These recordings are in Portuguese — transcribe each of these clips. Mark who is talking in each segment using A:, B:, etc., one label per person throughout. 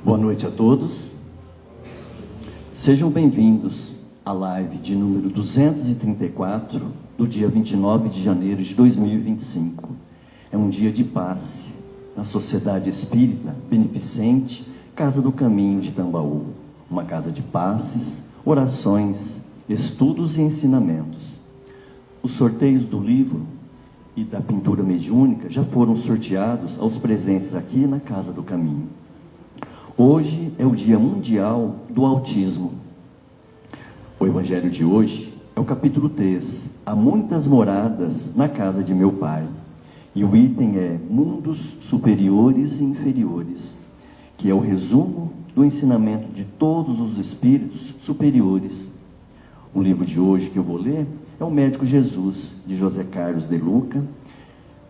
A: Boa noite a todos. Sejam bem-vindos à live de número 234 do dia 29 de janeiro de 2025. É um dia de paz na Sociedade Espírita Beneficente Casa do Caminho de Tambaú. Uma casa de passes, orações, estudos e ensinamentos. Os sorteios do livro e da pintura mediúnica já foram sorteados aos presentes aqui na Casa do Caminho. Hoje é o Dia Mundial do Autismo. O Evangelho de hoje é o capítulo 3, Há muitas moradas na casa de meu Pai. E o item é Mundos Superiores e Inferiores, que é o resumo do ensinamento de todos os espíritos superiores. O livro de hoje que eu vou ler é O Médico Jesus, de José Carlos de Luca.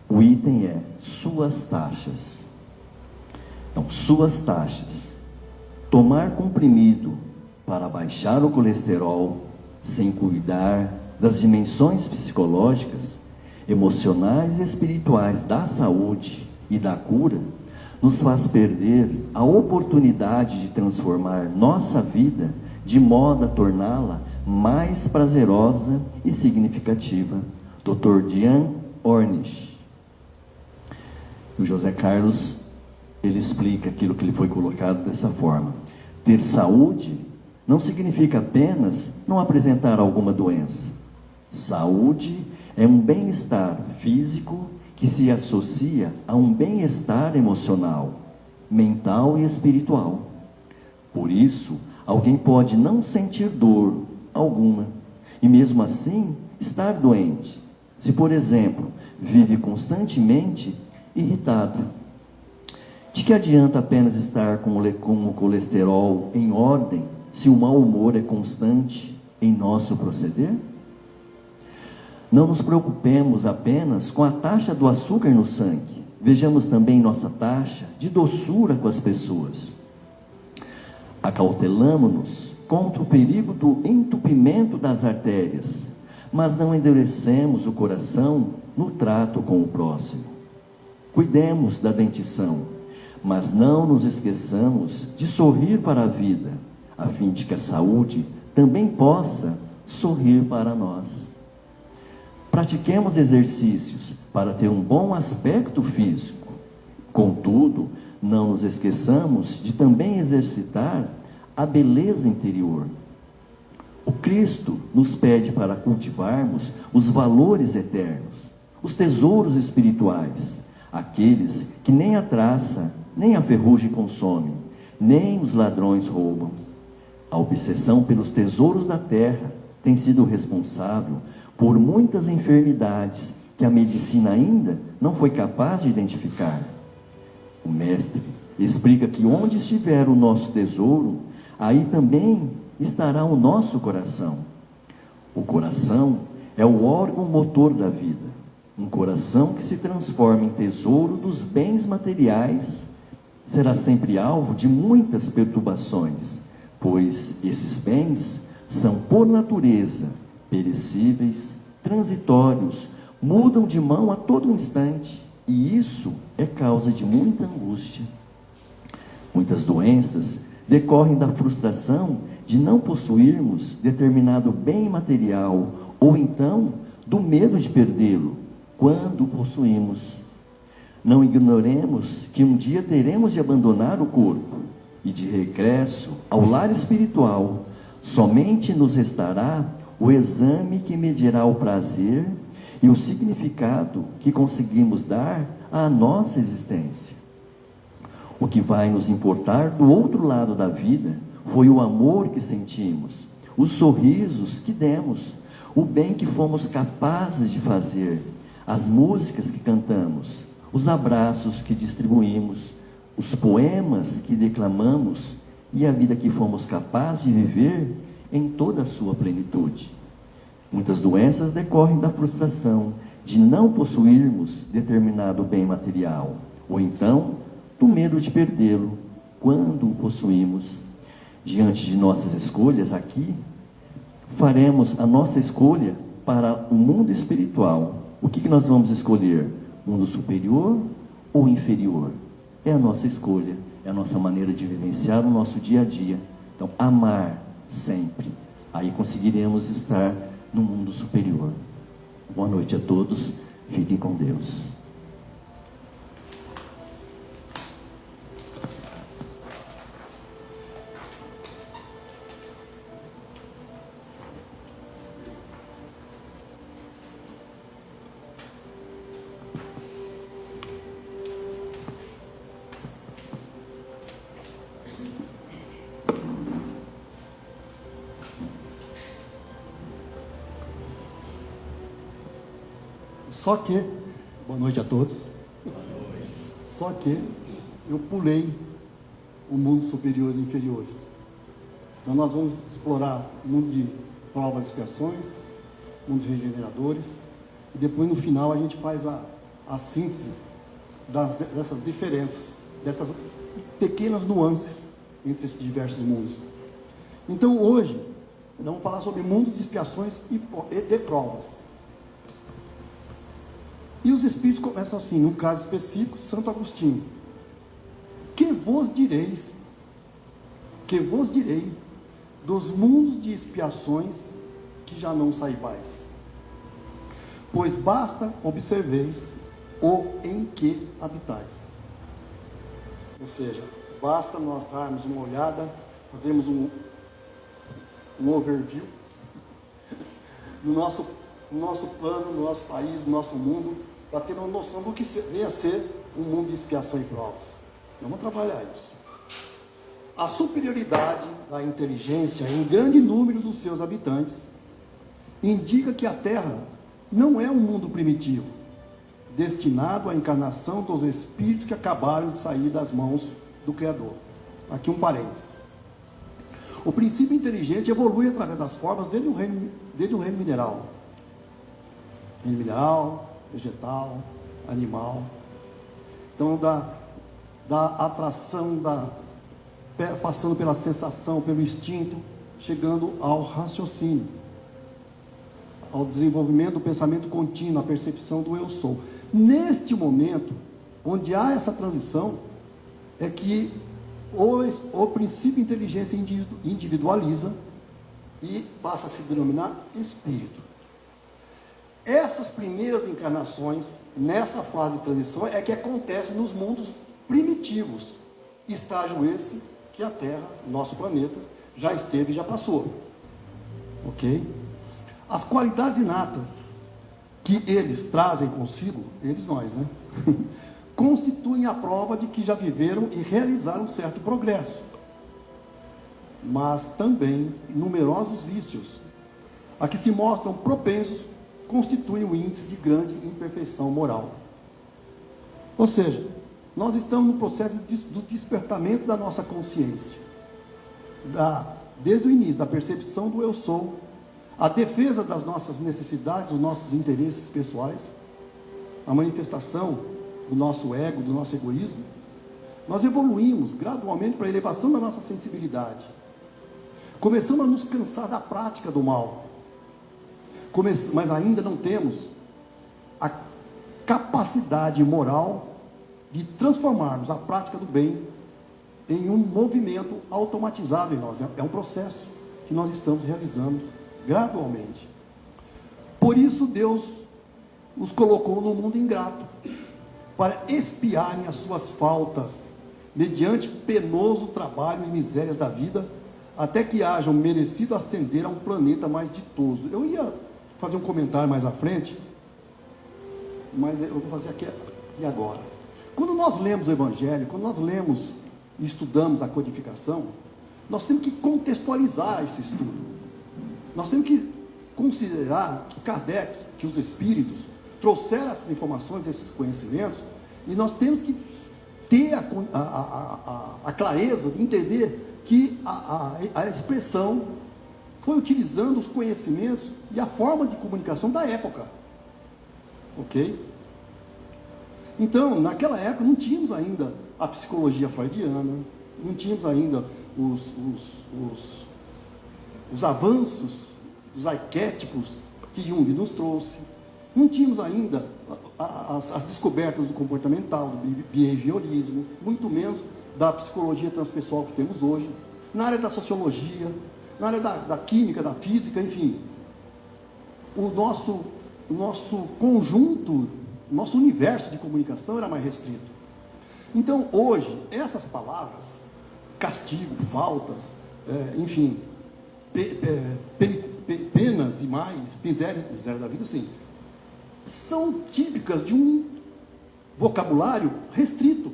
A: O item é Suas Taxas. Então, suas taxas. Tomar comprimido para baixar o colesterol sem cuidar das dimensões psicológicas, emocionais e espirituais da saúde e da cura, nos faz perder a oportunidade de transformar nossa vida de modo a torná-la mais prazerosa e significativa. Dr. Diane Ornish. O José Carlos, ele explica aquilo que lhe foi colocado dessa forma. Ter saúde não significa apenas não apresentar alguma doença. Saúde é um bem-estar físico que se associa a um bem-estar emocional, mental e espiritual. Por isso, alguém pode não sentir dor alguma e mesmo assim estar doente. Se, por exemplo, vive constantemente irritado. De que adianta apenas estar com o colesterol em ordem se o mau humor é constante em nosso proceder? Não nos preocupemos apenas com a taxa do açúcar no sangue. Vejamos também nossa taxa de doçura com as pessoas. Acautelamo-nos contra o perigo do entupimento das artérias, mas não endurecemos o coração no trato com o próximo. Cuidemos da dentição, mas não nos esqueçamos de sorrir para a vida, a fim de que a saúde também possa sorrir para nós. Pratiquemos exercícios para ter um bom aspecto físico. Contudo, não nos esqueçamos de também exercitar a beleza interior. O Cristo nos pede para cultivarmos os valores eternos, os tesouros espirituais, aqueles que nem a traça, nem a ferrugem consomem, nem os ladrões roubam. A obsessão pelos tesouros da terra tem sido responsável por muitas enfermidades que a medicina ainda não foi capaz de identificar. O Mestre explica que onde estiver o nosso tesouro, aí também estará o nosso coração. O coração é o órgão motor da vida. Um coração que se transforma em tesouro dos bens materiais será sempre alvo de muitas perturbações, pois esses bens são, por natureza, perecíveis, transitórios, mudam de mão a todo instante, e isso é causa de muita angústia. Muitas doenças decorrem da frustração de não possuirmos determinado bem material, ou então do medo de perdê-lo quando o possuímos. Não ignoremos que um dia teremos de abandonar o corpo, e de regresso ao lar espiritual, somente nos restará o exame que medirá o prazer e o significado que conseguimos dar à nossa existência. O que vai nos importar do outro lado da vida foi o amor que sentimos, os sorrisos que demos, o bem que fomos capazes de fazer, as músicas que cantamos, os abraços que distribuímos, os poemas que declamamos e a vida que fomos capazes de viver em toda a sua plenitude. Muitas doenças decorrem da frustração de não possuirmos determinado bem material, ou então do medo de perdê-lo quando o possuímos. Diante de nossas escolhas aqui, faremos a nossa escolha para o mundo espiritual. O que nós vamos escolher? Mundo superior ou inferior? É a nossa escolha, é a nossa maneira de vivenciar o nosso dia a dia. Então, amar sempre. Aí conseguiremos estar no mundo superior. Boa noite a todos. Fiquem com Deus.
B: Só que, boa noite a todos. Só que eu pulei o mundo superiores e inferiores. Então nós vamos explorar o mundo de provas e expiações, mundos regeneradores, e depois no final a gente faz a síntese dessas diferenças, dessas pequenas nuances entre esses diversos mundos. Então hoje, nós vamos falar sobre mundos de expiações e de provas. E os Espíritos começam assim, num caso específico, Santo Agostinho. Que vos direi dos mundos de expiações que já não saibais? Pois basta observeis o em que habitais. Ou seja, basta nós darmos uma olhada, fazermos um overview no nosso plano, no nosso país, no nosso mundo, para ter uma noção do que venha a ser um mundo de expiação e provas. Vamos trabalhar isso. A superioridade da inteligência em grande número dos seus habitantes indica que a Terra não é um mundo primitivo, destinado à encarnação dos espíritos que acabaram de sair das mãos do Criador. Aqui um parênteses. O princípio inteligente evolui através das formas desde o reino mineral. Reino mineral, vegetal, animal. Então, da atração, passando pela sensação, pelo instinto, chegando ao raciocínio, ao desenvolvimento do pensamento contínuo, à percepção do eu sou. Neste momento, onde há essa transição, é que o princípio inteligência individualiza e passa a se denominar espírito. Essas primeiras encarnações, nessa fase de transição, é que acontece nos mundos primitivos. Estágio esse que a Terra, nosso planeta, já esteve e já passou. Ok? As qualidades inatas que eles trazem consigo, eles nós, né? Constituem a prova de que já viveram e realizaram um certo progresso. Mas também numerosos vícios, a que se mostram propensos, constituem o índice de grande imperfeição moral. Ou seja, nós estamos no processo do despertamento da nossa consciência, desde o início, da percepção do eu sou, a defesa das nossas necessidades, dos nossos interesses pessoais, a manifestação do nosso ego, do nosso egoísmo. Nós evoluímos gradualmente para a elevação da nossa sensibilidade. Começamos a nos cansar da prática do mal, mas ainda não temos a capacidade moral de transformarmos a prática do bem em um movimento automatizado em nós. É um processo que nós estamos realizando gradualmente. Por isso Deus os colocou no mundo ingrato, para expiarem as suas faltas, mediante penoso trabalho e misérias da vida, até que hajam merecido ascender a um planeta mais ditoso. Eu ia fazer um comentário mais à frente, mas eu vou fazer aqui e agora. Quando nós lemos o Evangelho, quando nós lemos e estudamos a codificação, nós temos que contextualizar esse estudo. Nós temos que considerar que Kardec, que os espíritos, trouxeram essas informações, esses conhecimentos, e nós temos que ter a clareza de entender que a expressão foi utilizando os conhecimentos e a forma de comunicação da época. Ok? Então, naquela época não tínhamos ainda a psicologia freudiana, não tínhamos ainda os avanços, os arquétipos que Jung nos trouxe. Não tínhamos ainda as descobertas do comportamental, do behaviorismo, muito menos da psicologia transpessoal que temos hoje, na área da sociologia, na área da química, da física, enfim. O nosso conjunto, o nosso universo de comunicação era mais restrito. Então, hoje, essas palavras, castigo, faltas, enfim, penas e mais, miséria da vida, sim, são típicas de um vocabulário restrito.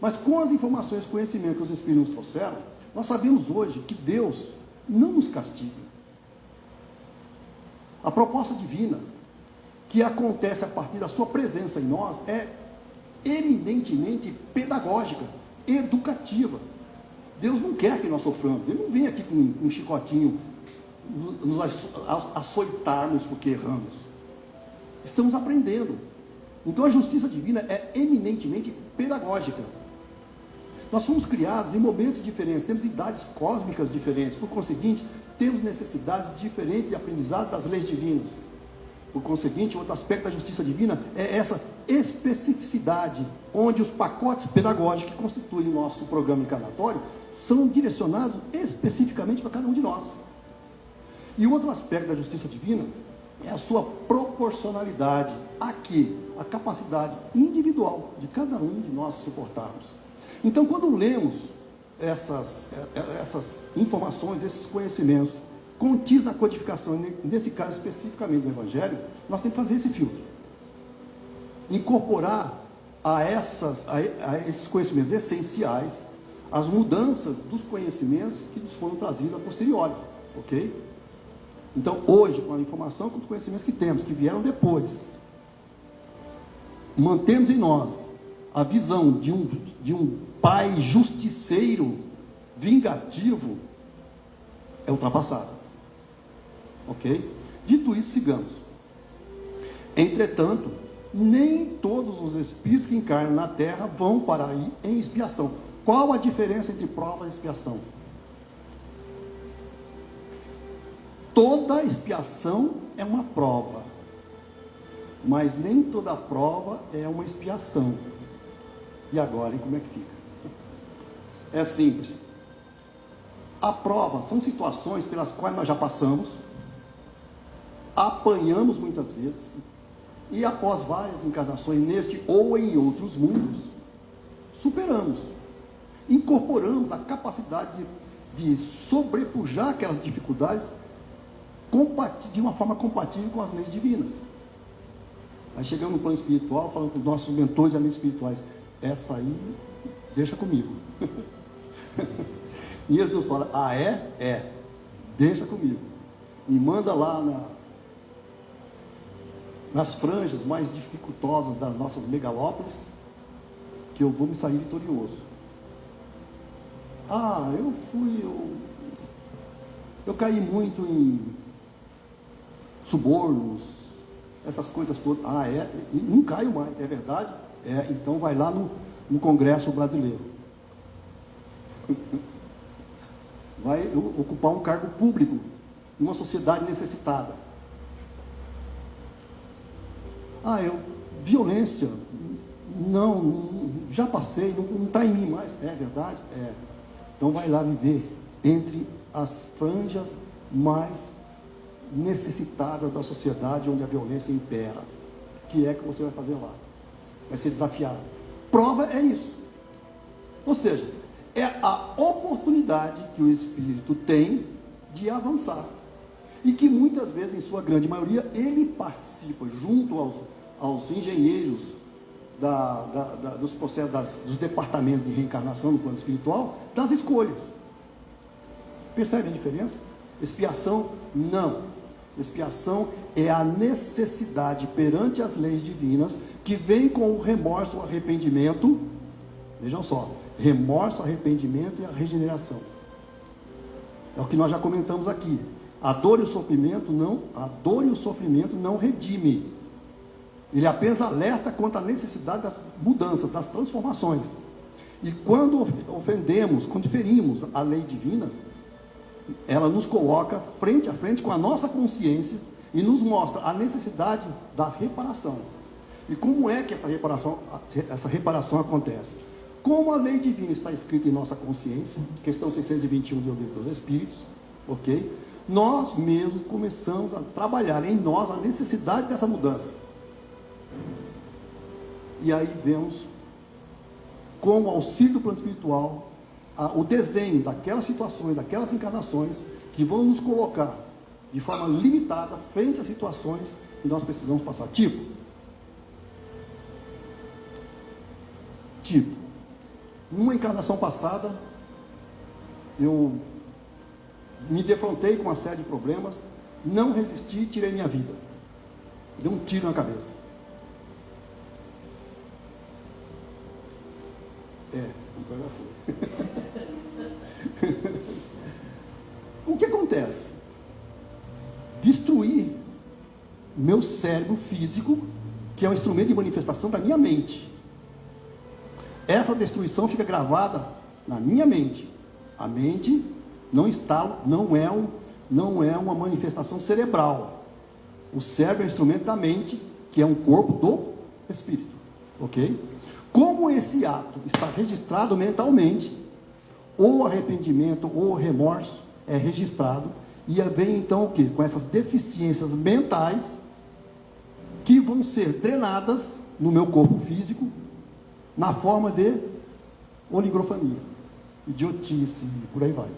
B: Mas com as informações e conhecimento que os Espíritos nos trouxeram, nós sabemos hoje que Deus não nos castiga. A proposta divina, que acontece a partir da sua presença em nós, é eminentemente pedagógica, educativa. Deus não quer que nós soframos. Ele não vem aqui com um chicotinho nos açoitarmos porque erramos. Estamos aprendendo. Então a justiça divina é eminentemente pedagógica. Nós fomos criados em momentos diferentes, temos idades cósmicas diferentes, por conseguinte, temos necessidades diferentes de aprendizado das leis divinas. Por conseguinte, outro aspecto da justiça divina é essa especificidade, onde os pacotes pedagógicos que constituem o nosso programa encarnatório são direcionados especificamente para cada um de nós. E o outro aspecto da justiça divina é a sua proporcionalidade, a capacidade individual de cada um de nós suportarmos. Então, quando lemos essas informações, esses conhecimentos contidos na codificação, nesse caso especificamente do Evangelho, nós temos que fazer esse filtro. Incorporar a esses conhecimentos essenciais as mudanças dos conhecimentos que nos foram trazidos a posteriori, ok? Então, hoje, com a informação, com os conhecimentos que temos, que vieram depois, mantemos em nós a visão de um pai justiceiro, vingativo, é ultrapassado. Ok? Dito isso, sigamos. Entretanto, nem todos os espíritos que encarnam na Terra vão para aí em expiação. Qual a diferença entre prova e expiação? Toda expiação é uma prova, mas nem toda prova é uma expiação. E agora, e como é que fica? É simples. A prova são situações pelas quais nós já passamos, apanhamos muitas vezes, e após várias encarnações neste ou em outros mundos, superamos, incorporamos a capacidade de sobrepujar aquelas dificuldades de uma forma compatível com as leis divinas. Aí chegamos no plano espiritual, falando com os nossos mentores e amigos espirituais, essa aí, deixa comigo. E eles nos falam, deixa comigo. Me manda lá nas franjas mais dificultosas das nossas megalópolis, que eu vou me sair vitorioso. Eu caí muito em subornos, essas coisas todas. Não caio mais, é verdade? Então vai lá no Congresso Brasileiro. Vai ocupar um cargo público em uma sociedade necessitada. Violência, não, já passei, não está em mim mais. É verdade? Então vai lá viver entre as franjas mais necessitadas da sociedade, onde a violência impera. O que é que você vai fazer lá? Vai ser desafiado. Prova é isso. Ou seja, é a oportunidade que o espírito tem de avançar. E que muitas vezes, em sua grande maioria, ele participa junto aos engenheiros dos processos, dos departamentos de reencarnação no plano espiritual, das escolhas. Percebe a diferença? Expiação, não. Expiação é a necessidade perante as leis divinas que vem com o remorso, o arrependimento. Vejam só, remorso, arrependimento e a regeneração. É o que nós já comentamos aqui. A dor e o sofrimento não redime. Ele apenas alerta quanto à necessidade das mudanças, das transformações. E quando ofendemos, quando ferimos a lei divina, ela nos coloca frente a frente com a nossa consciência e nos mostra a necessidade da reparação. E como é que essa reparação acontece? Como a lei divina está escrita em nossa consciência, questão 621 do Livro dos Espíritos, ok? Nós mesmos começamos a trabalhar em nós a necessidade dessa mudança. E aí vemos, como auxílio do plano espiritual, o desenho daquelas situações, daquelas encarnações, que vão nos colocar de forma limitada frente às situações que nós precisamos passar. Tipo, numa encarnação passada, eu me defrontei com uma série de problemas, não resisti e tirei minha vida. Dei um tiro na cabeça. Agora foi. O que acontece? Destruir meu cérebro físico, que é um instrumento de manifestação da minha mente. Essa destruição fica gravada na minha mente. A mente não é uma manifestação cerebral. O cérebro é um instrumento da mente, que é um corpo do espírito. Ok? Como esse ato está registrado mentalmente, ou arrependimento ou remorso é registrado, e vem então o quê? Com essas deficiências mentais que vão ser drenadas no meu corpo físico, na forma de oligofrenia, idiotice, por aí vai.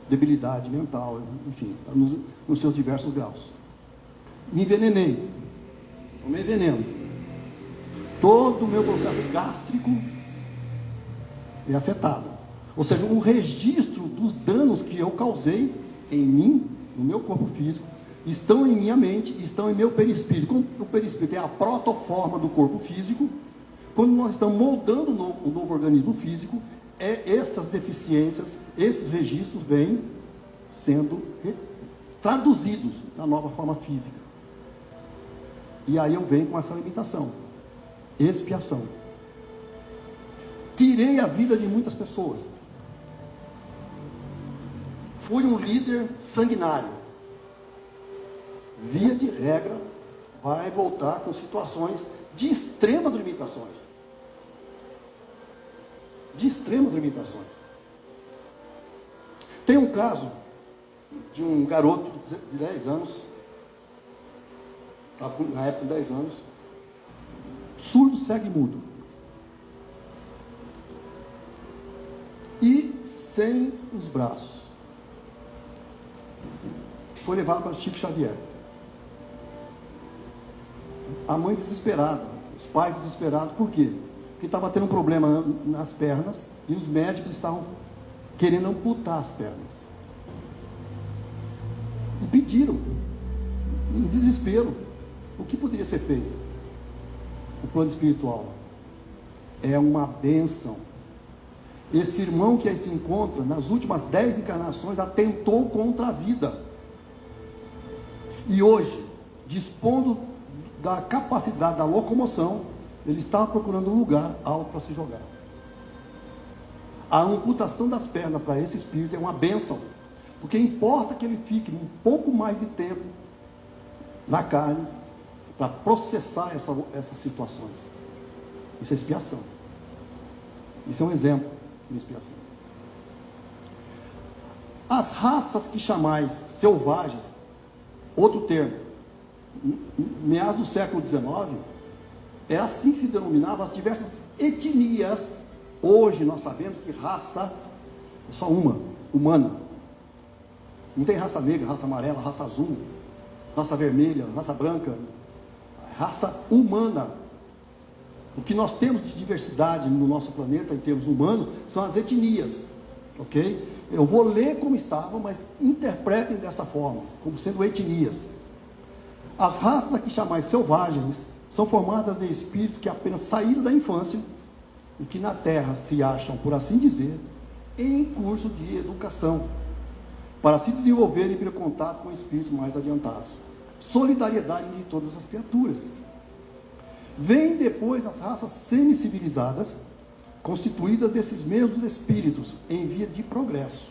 B: Debilidade mental, enfim, nos seus diversos graus. Me envenenei, tomei veneno. Todo o meu processo gástrico é afetado. Ou seja, o registro dos danos que eu causei em mim, no meu corpo físico, estão em minha mente, estão em meu perispírito. Como o perispírito é a protoforma do corpo físico, quando nós estamos moldando o novo organismo físico, essas deficiências, esses registros vêm sendo traduzidos na nova forma física. E aí eu venho com essa limitação. Expiação. Tirei a vida de muitas pessoas. Fui um líder sanguinário. Via de regra, vai voltar com situações de extremas limitações. De extremas limitações. Tem um caso de um garoto de 10 anos, estava na época de 10 anos, surdo, cego e mudo. E sem os braços. Foi levado para Chico Xavier. A mãe desesperada, os pais desesperados, por quê? Porque estava tendo um problema nas pernas e os médicos estavam querendo amputar as pernas. E pediram, em desespero, o que poderia ser feito? O plano espiritual é uma bênção. Esse irmão que aí se encontra, nas últimas 10 encarnações, atentou contra a vida. E hoje, dispondo da capacidade da locomoção, ele estava procurando um lugar alto para se jogar. A amputação das pernas para esse espírito é uma bênção, porque importa que ele fique um pouco mais de tempo na carne para processar essas situações. Isso é expiação. Isso é um exemplo de expiação. As raças que chamais selvagens, outro termo, meados do século XIX, é assim que se denominavam as diversas etnias. Hoje nós sabemos que raça é só uma, humana. Não tem raça negra, raça amarela, raça azul, raça vermelha, raça branca. Raça humana. O que nós temos de diversidade no nosso planeta, em termos humanos, são as etnias. Ok? Eu vou ler como estava, mas interpretem dessa forma, como sendo etnias. As raças aqui chamais selvagens são formadas de espíritos que apenas saíram da infância e que na Terra se acham, por assim dizer, em curso de educação, para se desenvolverem e vir em contato com espíritos mais adiantados. Solidariedade de todas as criaturas. Vêm depois as raças semi-civilizadas, constituídas desses mesmos espíritos em via de progresso.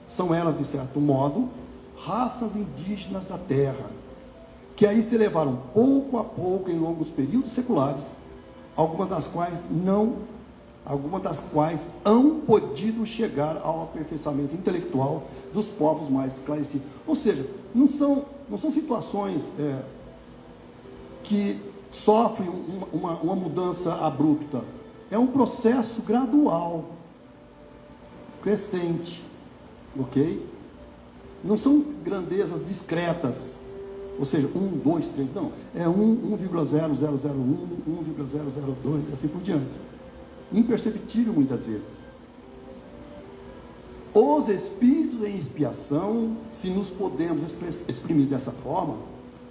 B: São elas, de certo modo, raças indígenas da Terra, que aí se elevaram pouco a pouco em longos períodos seculares, algumas das quais hão podido chegar ao aperfeiçoamento intelectual dos povos mais esclarecidos. Ou seja, não são situações que sofrem uma mudança abrupta. É um processo gradual, crescente, ok? Não são grandezas discretas, ou seja, 1, 2, 3, não. É 1,0001, 1,002, assim por diante. Imperceptível muitas vezes. Os espíritos em expiação, se nos podemos exprimir dessa forma,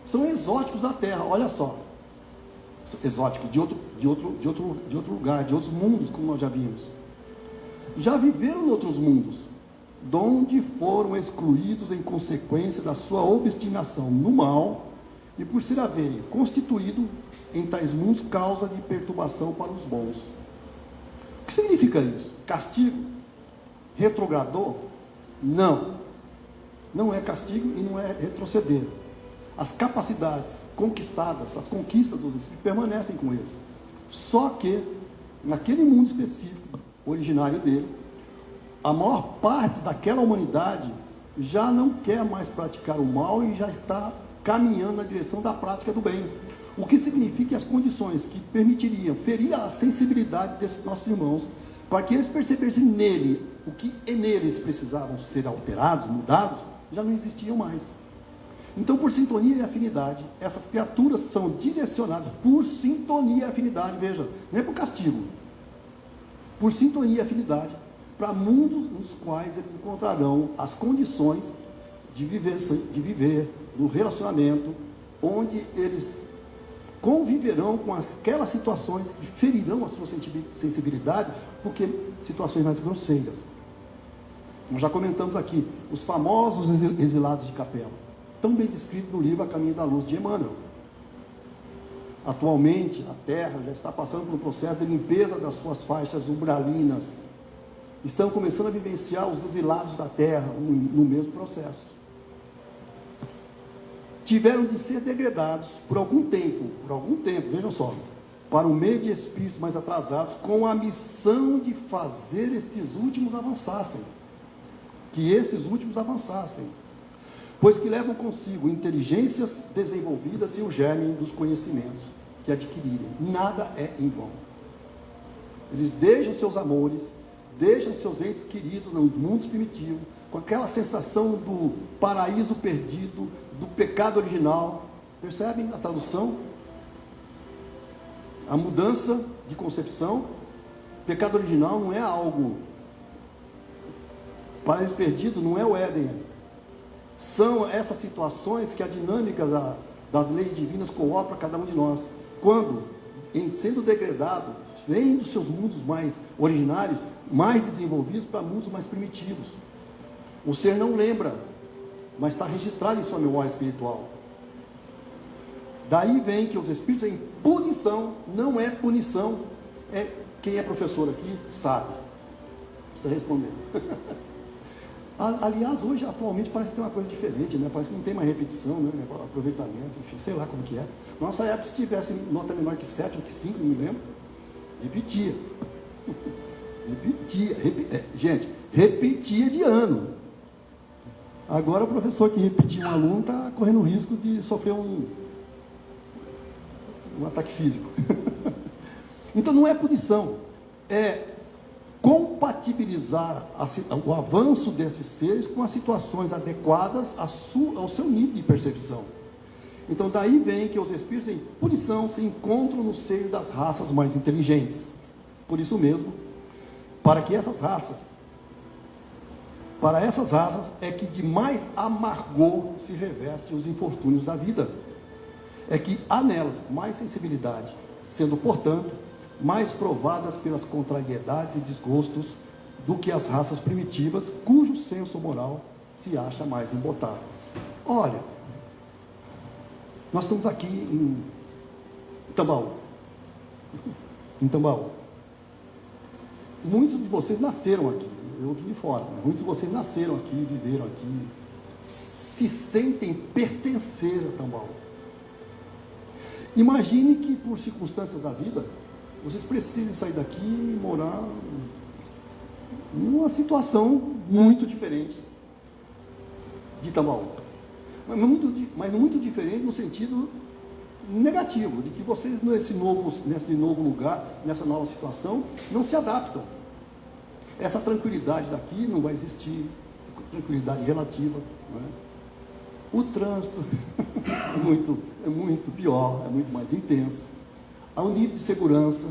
B: são exóticos da Terra, olha só. Exóticos de outro lugar, de outros mundos, como nós já vimos. Já viveram em outros mundos, donde foram excluídos em consequência da sua obstinação no mal e por ser haverem constituído em tais mundos causa de perturbação para os bons. O que significa isso? Castigo? Retrogrador? Não. Não é castigo e não é retroceder. As capacidades conquistadas, as conquistas dos espíritos permanecem com eles. Só que, naquele mundo específico, originário dele, a maior parte daquela humanidade já não quer mais praticar o mal e já está caminhando na direção da prática do bem. O que significa que as condições que permitiriam ferir a sensibilidade desses nossos irmãos, para que eles percebessem nele o que neles precisavam ser alterados, mudados, já não existiam mais. Então, por sintonia e afinidade, essas criaturas são direcionadas por sintonia e afinidade, veja, não é por castigo, por sintonia e afinidade, para mundos nos quais eles encontrarão as condições de viver no relacionamento, onde eles conviverão com aquelas situações que ferirão a sua sensibilidade, porque situações mais grosseiras. Nós já comentamos aqui, os famosos exilados de capela, tão bem descrito no livro A Caminho da Luz, de Emmanuel. Atualmente, a Terra já está passando por um processo de limpeza das suas faixas umbralinas. Estão começando a vivenciar os exilados da Terra no mesmo processo. Tiveram de ser degradados por algum tempo, vejam só, para o meio de espíritos mais atrasados, com a missão de fazer estes últimos avançassem. Que esses últimos avançassem. Pois que levam consigo inteligências desenvolvidas e o germe dos conhecimentos que adquirirem. Nada é em vão. Eles deixam seus amores, deixam seus entes queridos nos mundos primitivos, com aquela sensação do paraíso perdido, do pecado original. Percebem a tradução? A mudança de concepção. Pecado original não é algo. Paraíso perdido não é o Éden. São essas situações que a dinâmica das leis divinas coloca para cada um de nós. Quando, em sendo degradado, vem dos seus mundos mais originários, mais desenvolvidos, para mundos mais primitivos. O ser não lembra, mas está registrado em sua memória espiritual. Daí vem que os espíritos em punição, não é punição, quem é professor aqui sabe. Precisa responder. Aliás, hoje, atualmente, parece que tem uma coisa diferente, né? Parece que não tem mais repetição, né? Aproveitamento, enfim, sei lá como que é. Nossa época, se tivesse nota menor que 7 ou que 5, não me lembro, repetia. Gente, repetia de ano. Agora, o professor que repetia um aluno está correndo o risco de sofrer um ataque físico. Então, não é punição, é compatibilizar o avanço desses seres com as situações adequadas ao seu nível de percepção. Então, daí vem que os espíritos em punição se encontram no seio das raças mais inteligentes. Por isso mesmo, para essas raças é que de mais amargor se revestem os infortúnios da vida. É que há nelas mais sensibilidade, sendo, portanto, mais provadas pelas contrariedades e desgostos do que as raças primitivas, cujo senso moral se acha mais embotado. Olha, nós estamos aqui em Tambaú. Muitos de vocês nasceram aqui, eu vim de fora, mas muitos de vocês nasceram aqui, viveram aqui, se sentem pertencer a Tambaú. Imagine que, por circunstâncias da vida, vocês precisem sair daqui e morar numa situação muito diferente de Tambaú. Mas muito diferente no sentido negativo, de que vocês nesse novo lugar, nessa nova situação, não se adaptam. Essa tranquilidade daqui não vai existir, tranquilidade relativa, não é? O trânsito é muito pior, é muito mais intenso. Há um nível de segurança,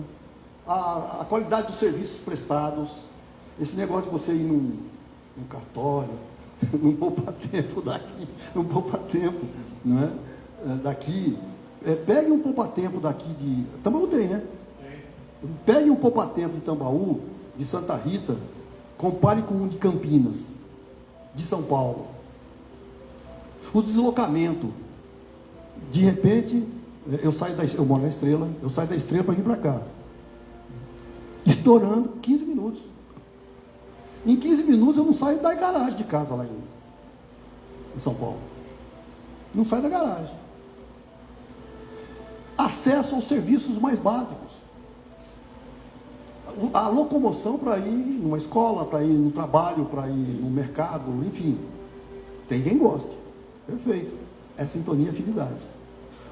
B: a qualidade dos serviços prestados, esse negócio de você ir num cartório, num poupa-tempo daqui, num poupa-tempo, não é? Daqui, pegue um poupa-tempo daqui de... Tambaú tem, né? Pegue um poupa-tempo de Tambaú, de Santa Rita, compare com um de Campinas, de São Paulo. O deslocamento, de repente, eu moro na Estrela, eu saio da Estrela para vir para cá, estourando 15 minutos. Em 15 minutos eu não saio da garagem de casa lá em São Paulo. Não saio da garagem. Acesso aos serviços mais básicos. A locomoção para ir numa escola, para ir no trabalho, para ir no mercado, enfim. Tem quem goste. Perfeito. É sintonia e afinidade.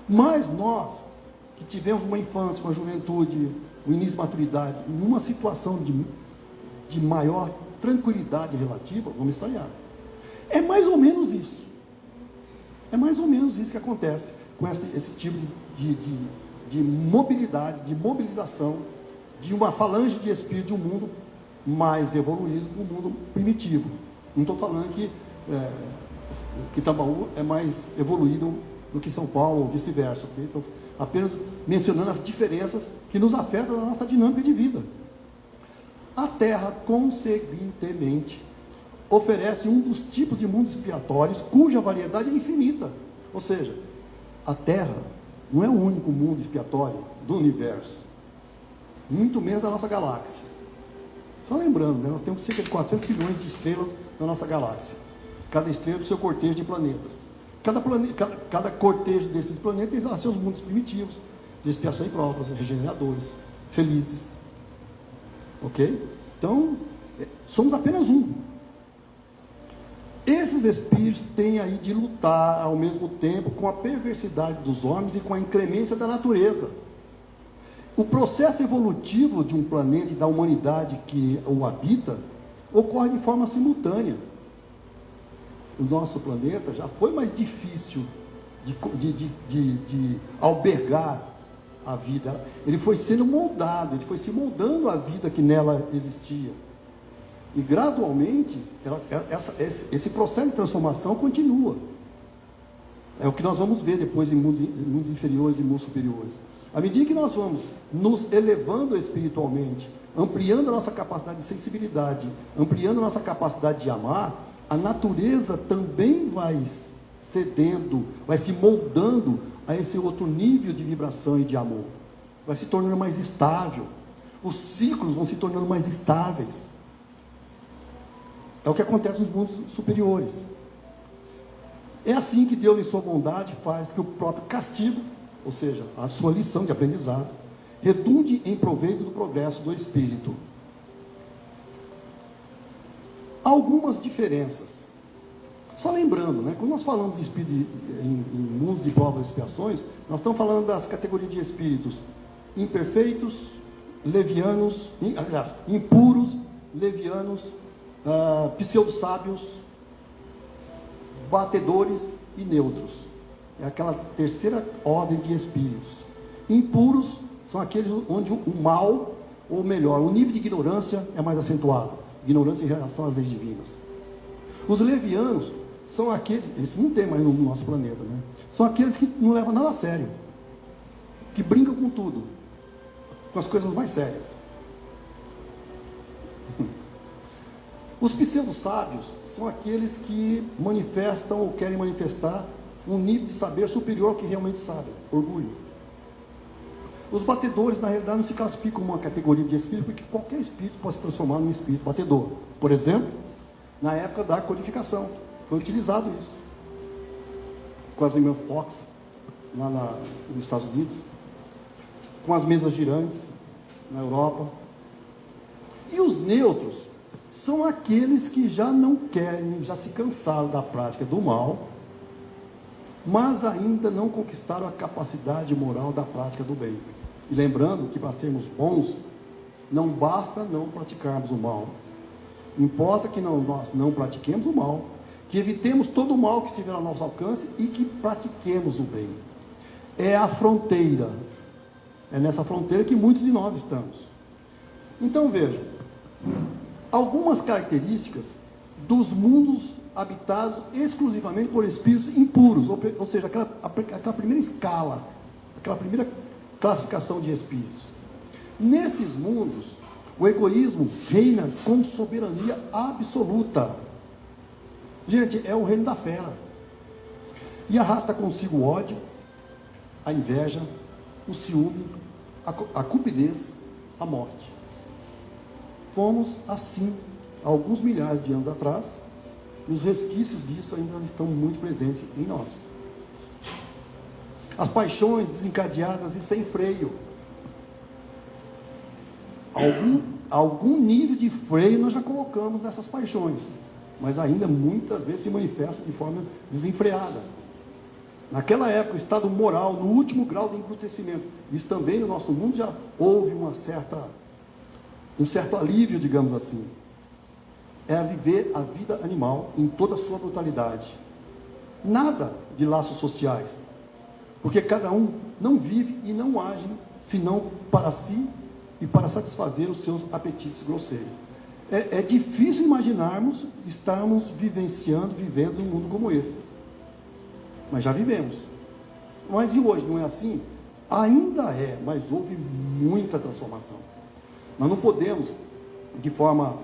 B: Mas nós, que tivemos uma infância, uma juventude, o início de maturidade, numa situação de maior tranquilidade relativa, vamos estranhar. É mais ou menos isso. É mais ou menos isso que acontece com esse tipo de mobilidade, de mobilização, de uma falange de espírito de um mundo mais evoluído do mundo primitivo. Não estou falando que Tambaú é mais evoluído do que São Paulo, ou vice-versa. Okay? Estou apenas mencionando as diferenças que nos afetam na nossa dinâmica de vida. A Terra, consequentemente, oferece um dos tipos de mundos expiatórios cuja variedade é infinita. Ou seja, a Terra não é o único mundo expiatório do universo, muito menos da nossa galáxia. Só lembrando, né, nós temos cerca de 400 bilhões de estrelas na nossa galáxia. Cada estrela do seu cortejo de planetas. Cada cortejo desses planetas tem lá seus mundos primitivos, de expiação e provas, regeneradores, felizes. Ok? Então, somos apenas um. Esses espíritos têm aí de lutar ao mesmo tempo com a perversidade dos homens e com a inclemência da natureza. O processo evolutivo de um planeta e da humanidade que o habita ocorre de forma simultânea. O nosso planeta já foi mais difícil de albergar a vida. Ele foi sendo moldado, ele foi se moldando a vida que nela existia. E gradualmente, esse processo de transformação continua. É o que nós vamos ver depois em mundos inferiores e mundos superiores. À medida que nós vamos nos elevando espiritualmente, ampliando a nossa capacidade de sensibilidade, ampliando a nossa capacidade de amar, a natureza também vai cedendo, vai se moldando a esse outro nível de vibração e de amor. Vai se tornando mais estável. Os ciclos vão se tornando mais estáveis. É o que acontece nos mundos superiores. É assim que Deus, em sua bondade, faz que o próprio castigo, ou seja, a sua lição de aprendizado, redunde em proveito do progresso do espírito. Algumas diferenças. Só lembrando, né, quando nós falamos de espírito em mundos de provas e expiações, nós estamos falando das categorias de espíritos imperfeitos, levianos, aliás, impuros, levianos, pseudo-sábios, batedores e neutros. É aquela terceira ordem de espíritos. Impuros são aqueles onde o mal, ou melhor, o nível de ignorância é mais acentuado. Ignorância em relação às leis divinas. Os levianos são aqueles, eles não tem mais no nosso planeta, né? São aqueles que não levam nada a sério, que brincam com tudo, com as coisas mais sérias. Os pseudo-sábios são aqueles que manifestam ou querem manifestar um nível de saber superior ao que realmente sabem, orgulho. Os batedores, na realidade, não se classificam como uma categoria de espírito, porque qualquer espírito pode se transformar num espírito batedor. Por exemplo, na época da codificação, foi utilizado isso. Com as irmãs Fox, nos Estados Unidos, com as mesas girantes na Europa. E os neutros são aqueles que já não querem, já se cansaram da prática do mal, mas ainda não conquistaram a capacidade moral da prática do bem. E lembrando que para sermos bons, não basta não praticarmos o mal. Importa que nós não pratiquemos o mal, que evitemos todo o mal que estiver ao nosso alcance e que pratiquemos o bem. É a fronteira. É nessa fronteira que muitos de nós estamos. Então vejam, algumas características dos mundos habitados exclusivamente por espíritos impuros, ou seja, aquela primeira escala, aquela primeira classificação de espíritos. Nesses mundos, o egoísmo reina com soberania absoluta. Gente, é o reino da fera. E arrasta consigo o ódio, a inveja, o ciúme, a cupidez, a morte. Fomos assim, há alguns milhares de anos atrás, e os resquícios disso ainda estão muito presentes em nós. As paixões desencadeadas e sem freio. Algum nível de freio nós já colocamos nessas paixões, mas ainda muitas vezes se manifestam de forma desenfreada. Naquela época, o estado moral, no último grau de embrutecimento, isso também no nosso mundo já houve um certo alívio, digamos assim. É viver a vida animal em toda a sua brutalidade. Nada de laços sociais, porque cada um não vive e não age senão para si e para satisfazer os seus apetites grosseiros. É difícil imaginarmos estarmos vivendo um mundo como esse. Mas já vivemos. Mas e hoje, não é assim? Ainda é, mas houve muita transformação. Nós não podemos, de forma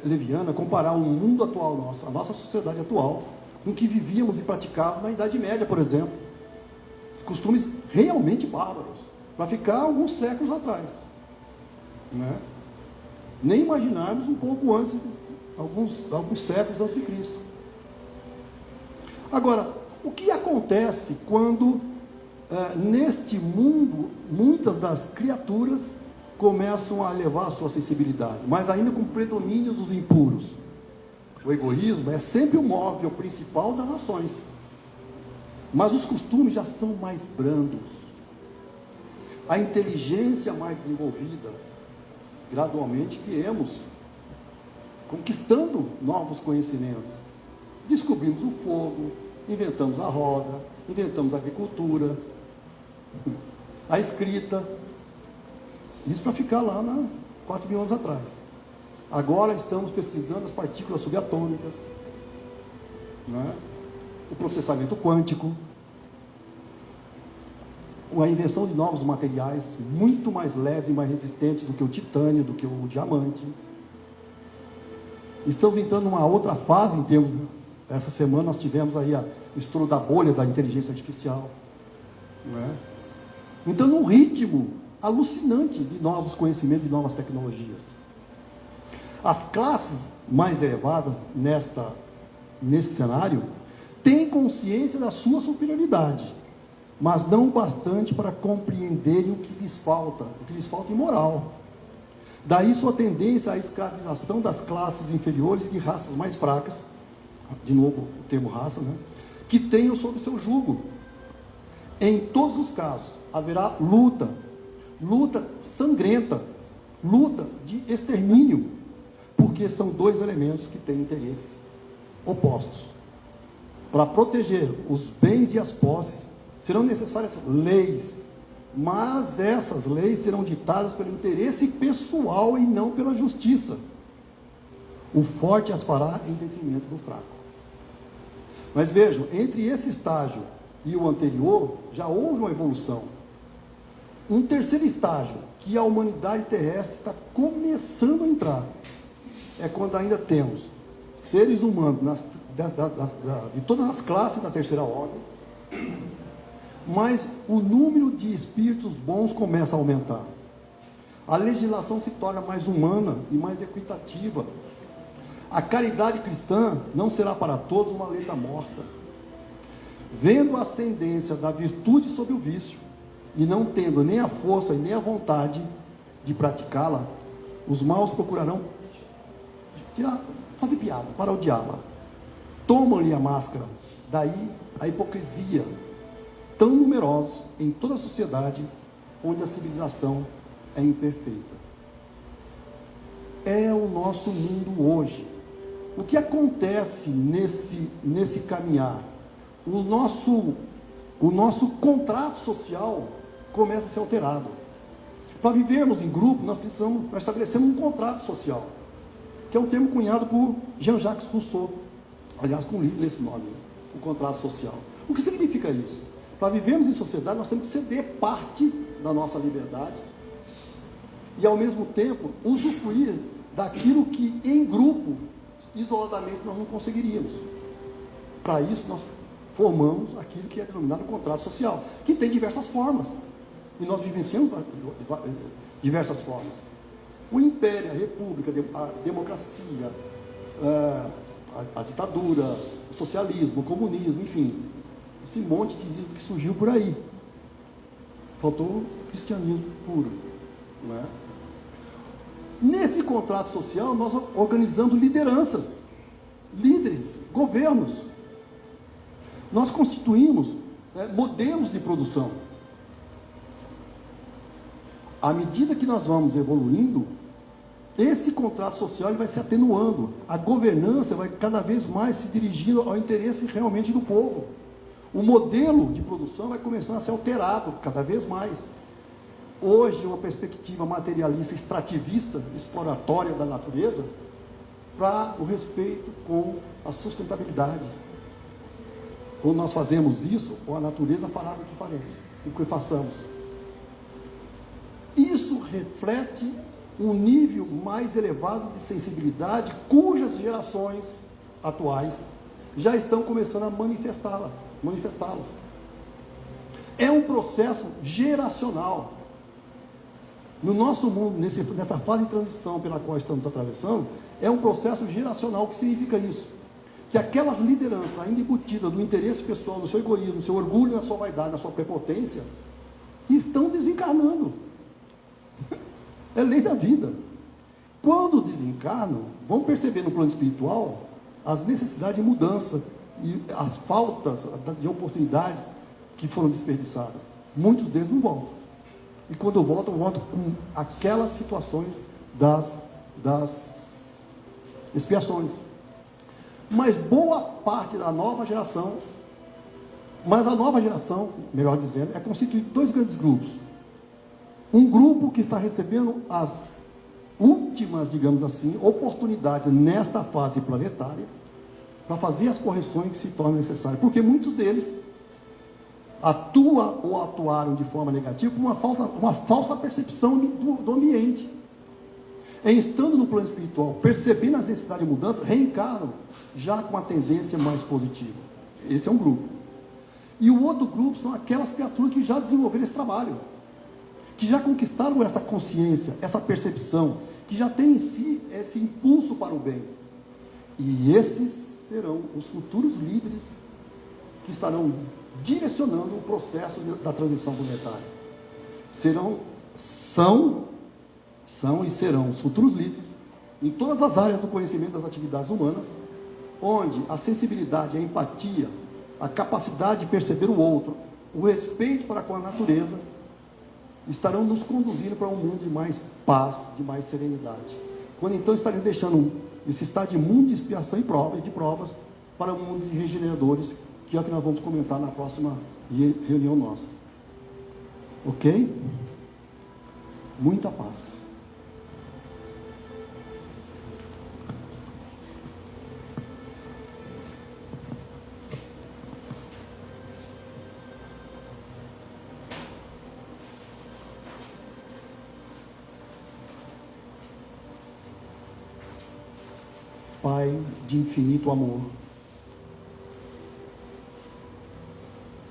B: leviana, comparar o mundo atual, a nossa sociedade atual, com o que vivíamos e praticávamos na Idade Média, por exemplo. Costumes realmente bárbaros, para ficar alguns séculos atrás. Né? Nem imaginarmos um pouco antes, alguns séculos antes de Cristo. Agora, o que acontece quando, neste mundo, muitas das criaturas começam a elevar a sua sensibilidade, mas ainda com o predomínio dos impuros? O egoísmo é sempre o móvel principal das nações, mas os costumes já são mais brandos, a inteligência mais desenvolvida. Gradualmente viemos conquistando novos conhecimentos. Descobrimos o fogo, inventamos a roda, inventamos a agricultura, a escrita. Isso para ficar lá 4 mil anos atrás. Agora estamos pesquisando as partículas subatômicas, né? O processamento quântico, a invenção de novos materiais muito mais leves e mais resistentes do que o titânio, do que o diamante. Estamos entrando numa outra fase em termos... Essa semana nós tivemos aí o estudo da bolha da inteligência artificial. Né? Então, num ritmo alucinante de novos conhecimentos, de novas tecnologias. As classes mais elevadas nesse cenário têm consciência da sua superioridade, mas não o bastante para compreenderem o que lhes falta em moral. Daí sua tendência à escravização das classes inferiores e de raças mais fracas, de novo o termo raça, né? Que tenham sob seu jugo. Em todos os casos, haverá luta sangrenta, luta de extermínio, porque são dois elementos que têm interesses opostos. Para proteger os bens e as posses, serão necessárias leis, mas essas leis serão ditadas pelo interesse pessoal e não pela justiça. O forte as fará em detrimento do fraco. Mas vejam, entre esse estágio e o anterior, já houve uma evolução. Um terceiro estágio, que a humanidade terrestre está começando a entrar, é quando ainda temos seres humanos de todas as classes da terceira ordem, mas o número de espíritos bons começa a aumentar. A legislação se torna mais humana e mais equitativa. A caridade cristã não será para todos uma letra morta. vendo a ascendência da virtude sobre o vício, e não tendo nem a força e nem a vontade de praticá-la, os maus procurarão fazer piada, parodiá-la. Tomam-lhe a máscara, daí a hipocrisia, tão numerosa em toda a sociedade, onde a civilização é imperfeita. É o nosso mundo hoje. O que acontece nesse caminhar? O nosso contrato social começa a ser alterado. Para vivermos em grupo, nós estabelecemos um contrato social, que é um termo cunhado por Jean-Jacques Rousseau, aliás, com um livro nesse nome, o contrato social. O que significa isso? Para vivermos em sociedade, nós temos que ceder parte da nossa liberdade e, ao mesmo tempo, usufruir daquilo que, em grupo, isoladamente, nós não conseguiríamos. Para isso, nós formamos aquilo que é denominado contrato social, que tem diversas formas. E nós vivenciamos diversas formas. O império, a república, a democracia, a ditadura, o socialismo, o comunismo, enfim, esse monte de livro que surgiu por aí. Faltou o cristianismo puro, não é? Nesse contrato social, nós organizamos lideranças, líderes, governos. Nós constituímos modelos de produção. À medida que nós vamos evoluindo, esse contrato social ele vai se atenuando. A governança vai cada vez mais se dirigindo ao interesse realmente do povo. O modelo de produção vai começando a ser alterado cada vez mais. Hoje, uma perspectiva materialista, extrativista, exploratória da natureza, para o respeito com a sustentabilidade. Quando nós fazemos isso, a natureza fará o que faremos, o que façamos. Isso reflete um nível mais elevado de sensibilidade, cujas gerações atuais já estão começando a manifestá-los. É um processo geracional. No nosso mundo, nessa fase de transição pela qual estamos atravessando, é um processo geracional. O que significa isso? Que aquelas lideranças ainda embutidas no interesse pessoal, no seu egoísmo, no seu orgulho, na sua vaidade, na sua prepotência, estão desencarnando. É lei da vida. Quando desencarnam, vão perceber no plano espiritual as necessidades de mudança e as faltas de oportunidades que foram desperdiçadas. Muitos deles não voltam. E quando voltam com aquelas situações das expiações. Mas boa parte da nova geração, melhor dizendo, é constituída de dois grandes grupos. Um grupo que está recebendo as últimas, digamos assim, oportunidades nesta fase planetária para fazer as correções que se tornam necessárias. Porque muitos deles atuam ou atuaram de forma negativa por uma falsa percepção do ambiente. Estando no plano espiritual, percebendo as necessidades de mudança, reencarnam já com uma tendência mais positiva. Esse é um grupo. E o outro grupo são aquelas criaturas que já desenvolveram esse trabalho, que já conquistaram essa consciência, essa percepção, que já tem em si esse impulso para o bem. E esses serão os futuros líderes que estarão direcionando o processo da transição planetária. São e serão os futuros líderes em todas as áreas do conhecimento das atividades humanas, onde a sensibilidade, a empatia, a capacidade de perceber o outro, o respeito para com a natureza, estarão nos conduzindo para um mundo de mais paz, de mais serenidade. Quando então estaremos deixando esse estado de mundo de expiação e de provas para um mundo de regeneradores, que é o que nós vamos comentar na próxima reunião nossa. Ok? Muita paz. Pai de infinito amor,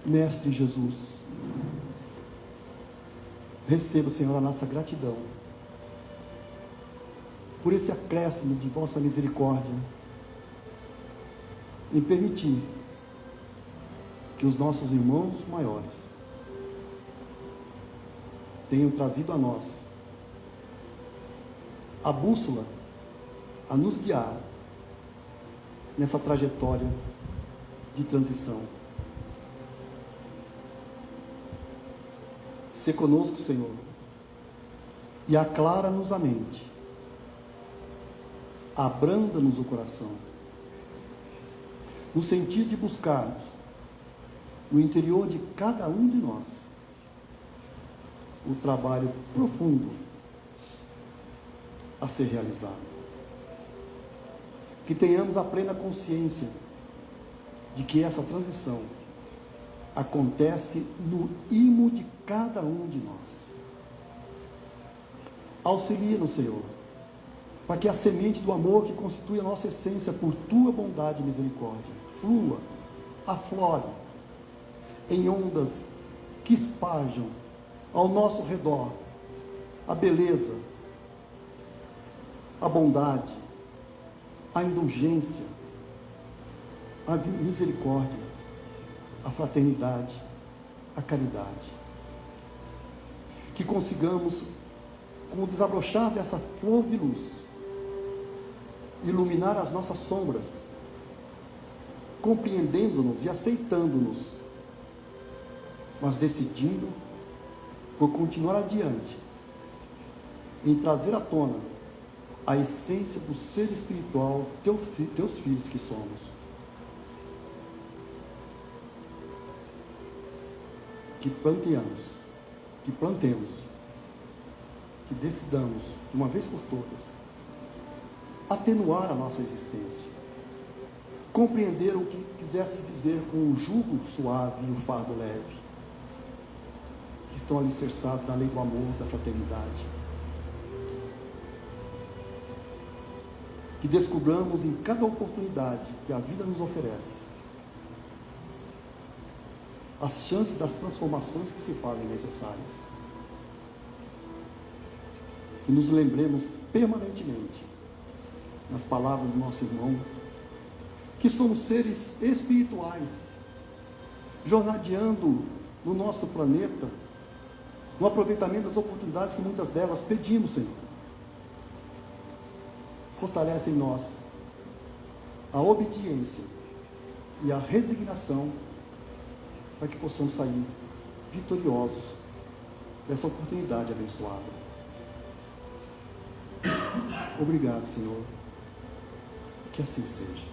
B: Mestre Jesus, receba, Senhor, a nossa gratidão por esse acréscimo de vossa misericórdia em permitir que os nossos irmãos maiores tenham trazido a nós a bússola a nos guiar nessa trajetória de transição. Se conosco, Senhor, e aclara-nos a mente, abranda-nos o coração, no sentido de buscarmos no interior de cada um de nós o trabalho profundo a ser realizado. Que tenhamos a plena consciência de que essa transição acontece no imo de cada um de nós. Auxilia-nos, Senhor, para que a semente do amor que constitui a nossa essência por Tua bondade e misericórdia flua, aflore em ondas que espajam ao nosso redor a beleza, a bondade, a indulgência, a misericórdia, a fraternidade, a caridade. Que consigamos, com o desabrochar dessa flor de luz, iluminar as nossas sombras, compreendendo-nos e aceitando-nos, mas decidindo por continuar adiante, em trazer à tona a essência do ser espiritual, teus filhos que somos. Que plantemos, que decidamos, de uma vez por todas, atenuar a nossa existência, compreender o que quisesse dizer com o jugo suave e o fardo leve, que estão alicerçados na lei do amor, da fraternidade. Que descubramos em cada oportunidade que a vida nos oferece as chances das transformações que se fazem necessárias. Que nos lembremos permanentemente, nas palavras do nosso irmão, que somos seres espirituais, jornadeando no nosso planeta, no aproveitamento das oportunidades que muitas delas pedimos, Senhor. Fortalece em nós a obediência e a resignação para que possamos sair vitoriosos dessa oportunidade abençoada. Obrigado, Senhor. Que assim seja.